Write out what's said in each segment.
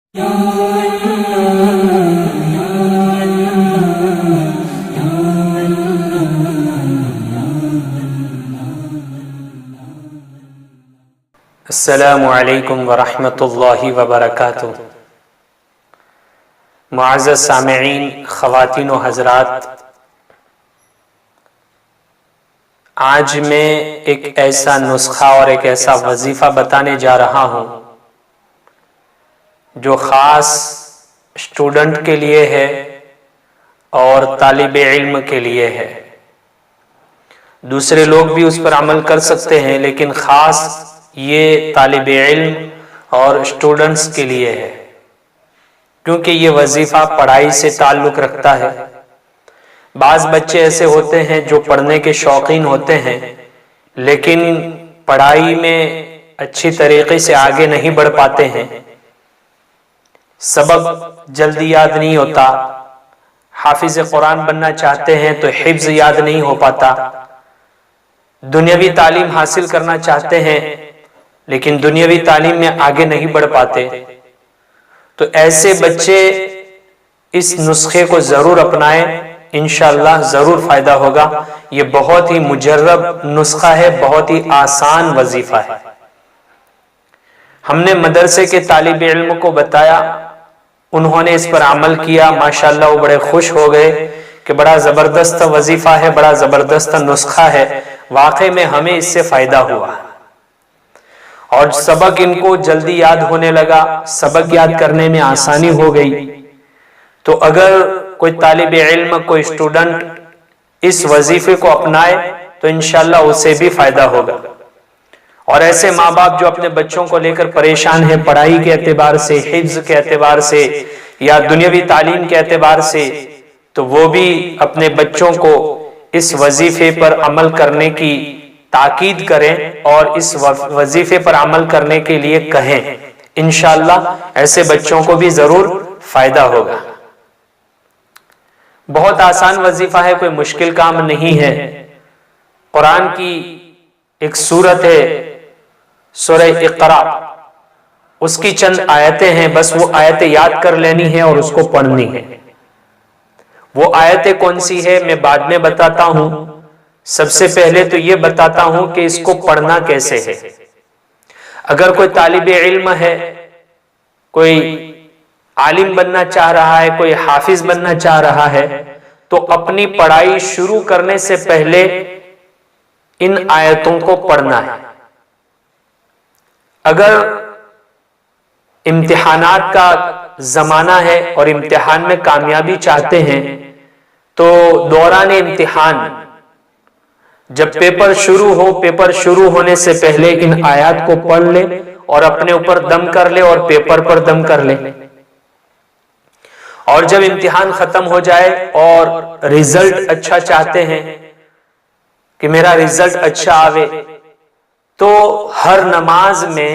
السلام علیکم ورحمۃ اللہ وبرکاتہ۔ معزز سامعین، خواتین و حضرات، آج میں ایک ایسا نسخہ اور ایک ایسا وظیفہ بتانے جا رہا ہوں جو خاص اسٹوڈنٹ کے لیے ہے اور طالب علم کے لیے ہے۔ دوسرے لوگ بھی اس پر عمل کر سکتے ہیں، لیکن خاص یہ طالب علم اور اسٹوڈنٹس کے لیے ہے، کیونکہ یہ وظیفہ پڑھائی سے تعلق رکھتا ہے۔ بعض بچے ایسے ہوتے ہیں جو پڑھنے کے شوقین ہوتے ہیں، لیکن پڑھائی میں اچھی طریقے سے آگے نہیں بڑھ پاتے ہیں، سبق جلدی یاد نہیں ہوتا، حافظ قرآن بننا چاہتے ہیں تو حفظ یاد نہیں ہو پاتا، دنیاوی تعلیم حاصل کرنا چاہتے ہیں لیکن دنیاوی تعلیم میں آگے نہیں بڑھ پاتے، تو ایسے بچے اس نسخے کو ضرور اپنائیں، انشاءاللہ ضرور فائدہ ہوگا۔ یہ بہت ہی مجرب نسخہ ہے، بہت ہی آسان وظیفہ ہے۔ ہم نے مدرسے کے طالب علم کو بتایا، انہوں نے اس پر عمل کیا، ماشاءاللہ وہ بڑے خوش ہو گئے کہ بڑا زبردست وظیفہ ہے، بڑا زبردست نسخہ ہے، واقعی میں ہمیں اس سے فائدہ ہوا اور سبق ان کو جلدی یاد ہونے لگا، سبق یاد کرنے میں آسانی ہو گئی۔ تو اگر کوئی طالب علم، کوئی اسٹوڈنٹ اس وظیفے کو اپنائے تو انشاءاللہ اسے بھی فائدہ ہوگا۔ اور ایسے ماں باپ جو اپنے بچوں کو لے کر پریشان ہیں پڑھائی کے اعتبار سے، حفظ کے اعتبار سے یا دنیاوی تعلیم کے اعتبار سے، تو وہ بھی اپنے بچوں کو اس وظیفے پر عمل کرنے کی تاکید کریں اور اس وظیفے پر عمل کرنے کے لیے کہیں، انشاءاللہ ایسے بچوں کو بھی ضرور فائدہ ہوگا۔ بہت آسان وظیفہ ہے، کوئی مشکل کام نہیں ہے۔ قرآن کی ایک سورت ہے سورہ اقرا، اس کی چند آیتیں ہیں، بس وہ آیتیں یاد کر لینی ہے اور اس کو پڑھنی ہے۔ وہ آیتیں کون سی ہے میں بعد میں بتاتا ہوں، سب سے پہلے تو یہ بتاتا ہوں کہ اس کو پڑھنا کیسے ہے۔ اگر کوئی طالب علم ہے، کوئی عالم بننا چاہ رہا ہے، کوئی حافظ بننا چاہ رہا ہے، تو اپنی پڑھائی شروع کرنے سے پہلے ان آیتوں کو پڑھنا ہے۔ اگر امتحانات کا زمانہ ہے اور امتحان میں کامیابی چاہتے ہیں تو دوران امتحان جب پیپر شروع ہو، پیپر شروع ہونے سے پہلے ان آیات کو پڑھ لے اور اپنے اوپر دم کر لے اور پیپر پر دم کر لے، اور جب امتحان ختم ہو جائے اور ریزلٹ اچھا چاہتے ہیں کہ میرا ریزلٹ اچھا آوے، تو ہر نماز میں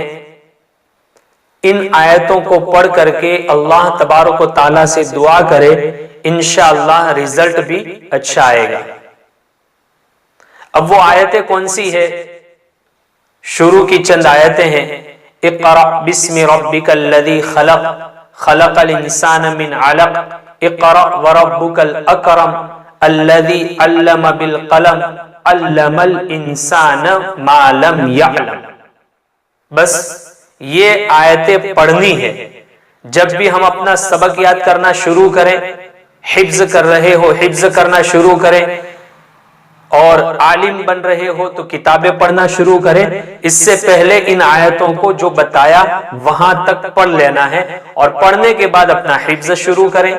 ان آیتوں کو پڑھ کر کے اللہ تبارک و تعالیٰ سے دعا کرے، انشاءاللہ ریزلٹ بھی اچھا آئے گا۔ اب وہ آیتیں کون سی ہے؟ شروع کی چند آیتیں ہیں۔ اقرأ بسم ربک الذی خلق، خلق الانسان من علق، اقرأ وربک الاکرم، الذی علم بالقلم، علم الانسان ما لم یعلم۔ بس یہ آیتیں پڑھنی ہے۔ جب بھی ہم اپنا سبق یاد کرنا شروع کریں، حفظ کر رہے ہو حفظ کرنا شروع کریں، اور عالم بن رہے ہو تو کتابیں پڑھنا شروع کریں، اس سے پہلے ان آیتوں کو جو بتایا وہاں تک پڑھ لینا ہے، اور پڑھنے کے بعد اپنا حفظ شروع کریں،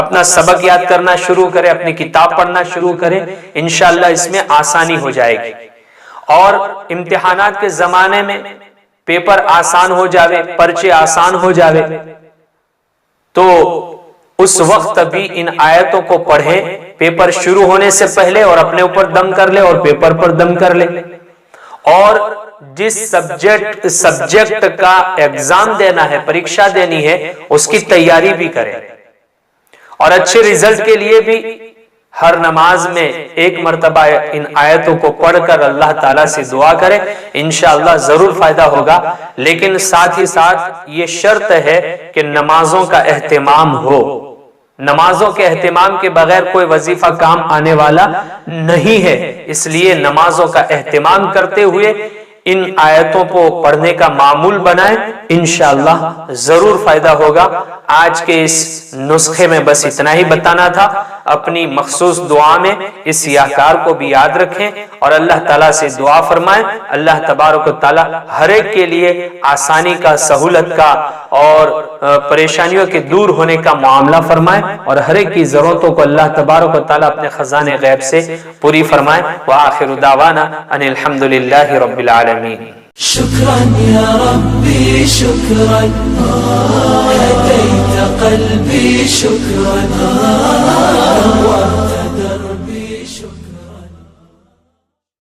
اپنا سبق یاد کرنا شروع کریں، اپنی کتاب پڑھنا شروع کریں، انشاءاللہ اس میں آسانی ہو جائے گی۔ اور امتحانات کے زمانے میں پیپر آسان ہو جاوے، پرچے آسان ہو جاوے، تو اس وقت بھی ان آیتوں کو پڑھیں پیپر شروع ہونے سے پہلے، اور اپنے اوپر دم کر لے اور پیپر پر دم کر لے۔ اور جس سبجیکٹ کا ایگزام دینا ہے، پریکشا دینی ہے، اس کی تیاری بھی کریں، اور اچھے ریزلٹ کے لیے بھی ہر نماز میں ایک مرتبہ ان آیتوں کو پڑھ کر اللہ تعالیٰ سے دعا کرے، انشاءاللہ ضرور فائدہ ہوگا۔ لیکن ساتھ ہی ساتھ یہ شرط ہے کہ نمازوں کا اہتمام ہو۔ نمازوں کے اہتمام کے بغیر کوئی وظیفہ کام آنے والا نہیں ہے، اس لیے نمازوں کا اہتمام کرتے ہوئے ان آیتوں کو پڑھنے کا معمول بنائیں، انشاءاللہ ضرور فائدہ ہوگا۔ آج کے اس نسخے میں بس اتنا ہی بتانا تھا۔ اپنی مخصوص دعا میں اس سیاہکار کو بھی یاد رکھیں اور اللہ تعالیٰ سے دعا فرمائیں۔ اللہ تبارک و تعالیٰ ہر ایک کے لیے آسانی کا، سہولت کا اور پریشانیوں کے دور ہونے کا معاملہ فرمائیں، اور ہر ایک کی ضرورتوں کو اللہ تبارک و تعالیٰ اپنے خزانے غیب سے پوری فرمائیں۔ وآخر دعوانا ان الحمدللہ رب العالمین۔ شكرا يا ربي شكرا، هديت قلبي شكرا،